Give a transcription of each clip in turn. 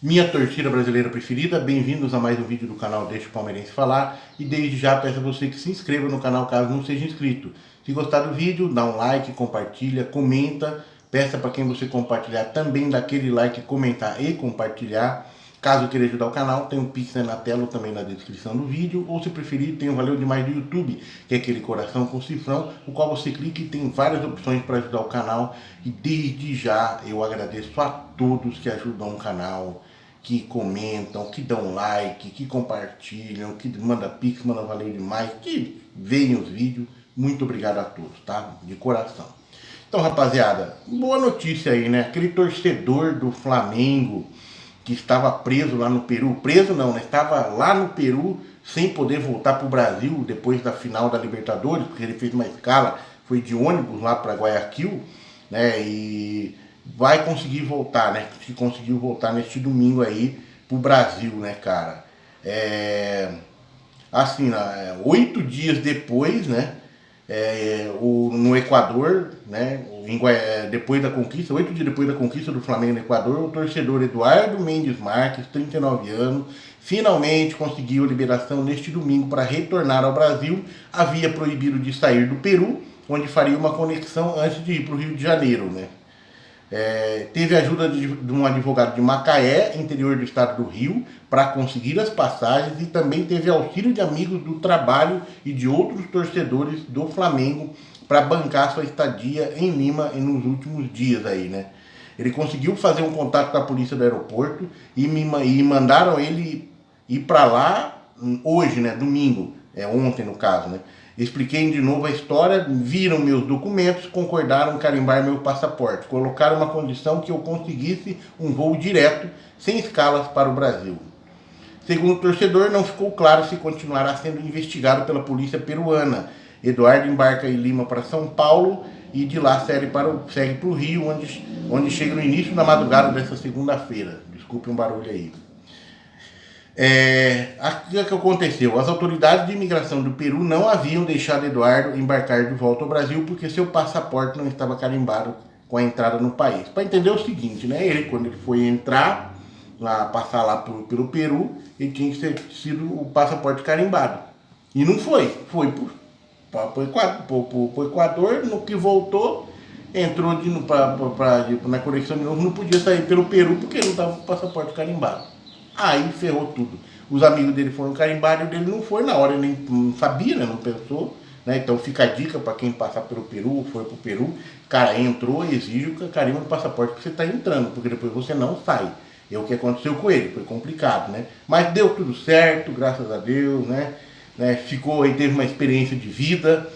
Minha torcida brasileira preferida, bem-vindos a mais um vídeo do canal Deixa o Palmeirense Falar. E desde já peço a você que se inscreva no canal caso não seja inscrito. Se gostar do vídeo, dá um like, compartilha, comenta. Peça para quem você compartilhar também dar aquele like, comentar e compartilhar. Caso queira ajudar o canal, tem um Pix na tela ou também na descrição do vídeo. Ou se preferir, tem o Valeu Demais do YouTube, que é aquele coração com cifrão, o qual você clica e tem várias opções para ajudar o canal. E desde já eu agradeço a todos que ajudam o canal, que comentam, que dão like, que compartilham, que manda Pix, manda Valeu Demais, que veem os vídeos. Muito obrigado a todos, tá? De coração. Então, rapaziada, boa notícia aí, né? Aquele torcedor do Flamengo que estava preso lá no Peru, preso não, né? Estava lá no Peru sem poder voltar para o Brasil depois da final da Libertadores, porque ele fez uma escala, foi de ônibus lá para Guayaquil, né? E vai conseguir voltar, né? Que conseguiu voltar neste domingo aí pro Brasil, né, cara? Assim, 8 dias depois, né? No Equador, né? Depois da conquista, 8 dias depois da conquista do Flamengo no Equador, o torcedor Eduardo Mendes Marques, 39 anos, finalmente conseguiu a liberação neste domingo para retornar ao Brasil. Havia proibido de sair do Peru, onde faria uma conexão antes de ir para o Rio de Janeiro, né? Teve a ajuda de um advogado de Macaé, interior do estado do Rio, para conseguir as passagens, e também teve auxílio de amigos do trabalho e de outros torcedores do Flamengo para bancar sua estadia em Lima nos últimos dias aí, né? Ele conseguiu fazer um contato com a polícia do aeroporto e mandaram ele ir para lá hoje, né? Domingo, ontem no caso, né? Expliquei de novo a história, viram meus documentos, concordaram em carimbar meu passaporte. Colocaram uma condição que eu conseguisse um voo direto, sem escalas para o Brasil. Segundo o torcedor, não ficou claro se continuará sendo investigado pela polícia peruana. Eduardo embarca em Lima para São Paulo e de lá segue para o Rio, onde chega no início da madrugada dessa segunda-feira. Desculpe um barulho aí. O que aconteceu? As autoridades de imigração do Peru não haviam deixado Eduardo embarcar de volta ao Brasil porque seu passaporte não estava carimbado com a entrada no país. Para entender o seguinte, né? Ele, quando ele foi entrar, passar lá pelo Peru, ele tinha que ter sido o passaporte carimbado. E não foi. Foi para o Equador, no que voltou, entrou na conexão de novo, não podia sair pelo Peru porque não estava com o passaporte carimbado. Aí ferrou tudo. Os amigos dele foram carimbar e o dele não foi na hora, ele não sabia, né? Não pensou. Né? Então fica a dica para quem passar pelo Peru, foi pro Peru, cara, entrou, exige o carimbo do passaporte que você está entrando, porque depois você não sai. É o que aconteceu com ele, foi complicado, né? Mas deu tudo certo, graças a Deus, né? Ficou aí, teve uma experiência de vida,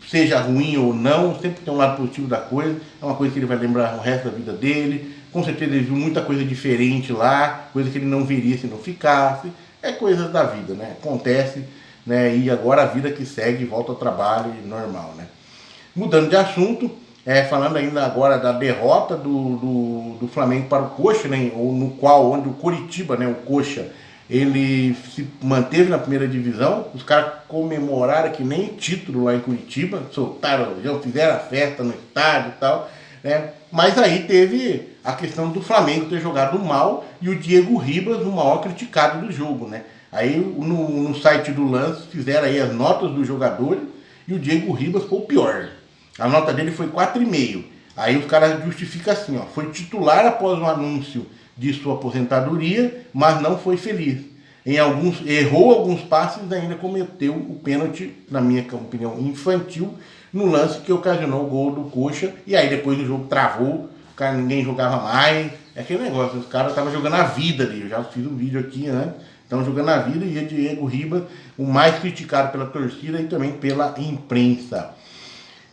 seja ruim ou não, sempre tem um lado positivo da coisa, é uma coisa que ele vai lembrar o resto da vida dele. Com certeza ele viu muita coisa diferente lá, coisa que ele não veria se não ficasse. É coisas da vida, né? Acontece, né? E agora a vida que segue, volta ao trabalho normal, né? Mudando de assunto, falando ainda agora da derrota do Flamengo para o Coxa, né? Onde o Coritiba, né? O Coxa, ele se manteve na primeira divisão. Os caras comemoraram que nem título lá em Curitiba, soltaram, já fizeram a festa no estádio e tal, né? Mas aí teve a questão do Flamengo ter jogado mal e o Diego Ribas, o maior criticado do jogo, né? Aí no site do Lance fizeram aí as notas dos jogadores e o Diego Ribas foi o pior. A nota dele foi 4,5. Aí os caras justificam assim, ó, foi titular após um anúncio de sua aposentadoria, mas não foi feliz. Errou alguns passes e ainda cometeu o pênalti, na minha opinião, infantil, no lance que ocasionou o gol do Coxa. E aí depois o jogo travou, ninguém jogava mais. É aquele negócio, os caras estavam jogando a vida ali. Eu já fiz um vídeo aqui antes. Estão jogando a vida e o Diego Ribas, o mais criticado pela torcida e também pela imprensa.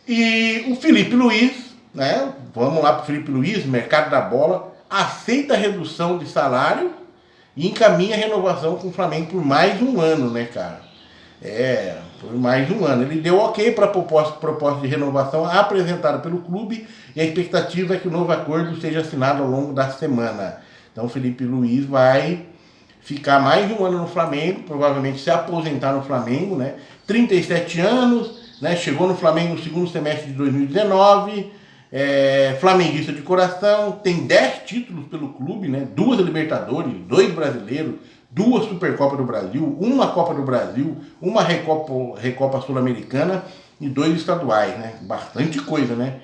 E o Felipe Luiz, né? Vamos lá para o Felipe Luiz, mercado da bola, aceita a redução de salário e encaminha a renovação com o Flamengo por mais um ano, né, cara? Por mais um ano. Ele deu ok para a proposta de renovação apresentada pelo clube e a expectativa é que o novo acordo seja assinado ao longo da semana. Então o Felipe Luiz vai ficar mais de um ano no Flamengo, provavelmente se aposentar no Flamengo, né? 37 anos, né? Chegou no Flamengo no segundo semestre de 2019, Flamenguista de coração, tem 10 títulos pelo clube, né? 2 Libertadores, 2 brasileiros, 2 Supercopa do Brasil, 1 Copa do Brasil, 1 Recopa Sul-Americana e 2 estaduais, né? Bastante coisa, né?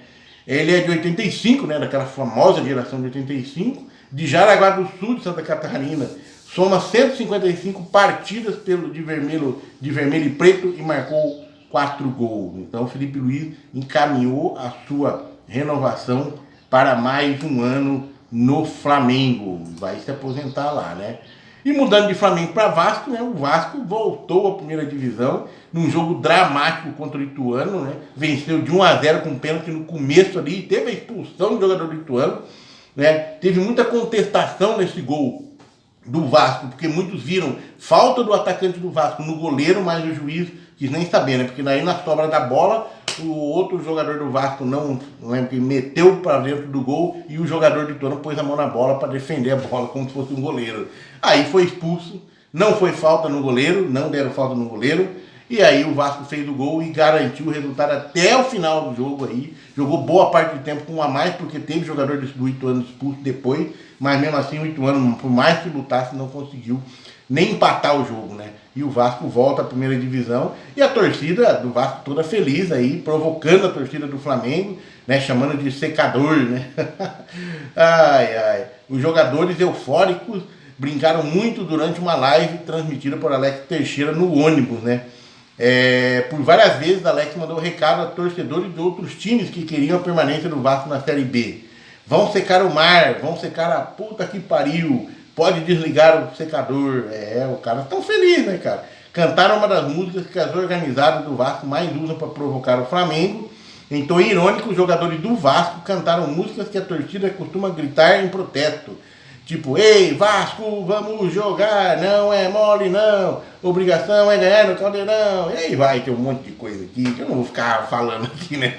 Ele é de 85, né? Daquela famosa geração de 85, de Jaraguá do Sul, de Santa Catarina. Soma 155 partidas de vermelho e preto e marcou 4 gols. Então o Felipe Luiz encaminhou a sua renovação para mais um ano no Flamengo. Vai se aposentar lá, né? E mudando de Flamengo para Vasco, né? O Vasco voltou à primeira divisão num jogo dramático contra o Ituano, né? Venceu de 1-0 com pênalti no começo ali, teve a expulsão do jogador do Ituano, né? Teve muita contestação nesse gol do Vasco, porque muitos viram falta do atacante do Vasco no goleiro, mas o juiz quis nem saber, né? Porque daí na sobra da bola, o outro jogador do Vasco não lembro que meteu para dentro do gol e o jogador do Ituano pôs a mão na bola para defender a bola como se fosse um goleiro. Aí foi expulso, não foi falta no goleiro, não deram falta no goleiro. E aí o Vasco fez o gol e garantiu o resultado até o final do jogo aí. Jogou boa parte do tempo com 1 a mais, porque teve jogador do Ituano expulso depois. Mas mesmo assim o Ituano, por mais que lutasse, não conseguiu nem empatar o jogo, né? E o Vasco volta à primeira divisão. E a torcida do Vasco toda feliz aí, provocando a torcida do Flamengo, né? Chamando de secador, né? Ai, ai. Os jogadores eufóricos brincaram muito durante uma live transmitida por Alex Teixeira no ônibus, né? Por várias vezes, Alex mandou recado a torcedores de outros times que queriam a permanência do Vasco na Série B. Vão secar o mar, vão secar a puta que pariu, pode desligar o secador. Os caras estão felizes, né, cara? Cantaram uma das músicas que as organizadas do Vasco mais usam para provocar o Flamengo. Então, irônico, os jogadores do Vasco cantaram músicas que a torcida costuma gritar em protesto. Tipo, ei, Vasco, vamos jogar, não é mole não, obrigação é ganhar no Caldeirão. E aí vai, tem um monte de coisa aqui que eu não vou ficar falando aqui, né?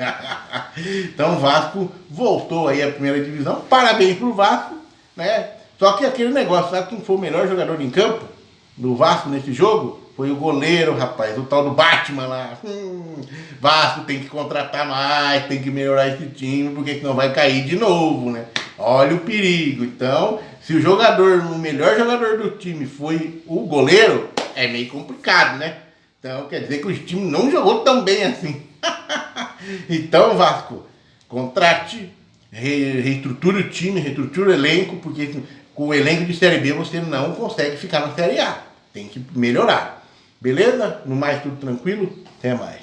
Então o Vasco voltou aí à primeira divisão, parabéns pro Vasco, né? Só que aquele negócio, sabe quem foi o melhor jogador em campo do Vasco nesse jogo? Foi o goleiro, rapaz, o tal do Batman lá. Vasco tem que contratar mais, tem que melhorar esse time, porque senão vai cair de novo, né? Olha o perigo. Então, se o melhor jogador do time foi o goleiro, é meio complicado, né? Então, quer dizer que o time não jogou tão bem assim. Então, Vasco, contrate, reestruture o time, reestruture o elenco, porque com o elenco de Série B você não consegue ficar na Série A. Tem que melhorar. Beleza? No mais, tudo tranquilo? Até mais.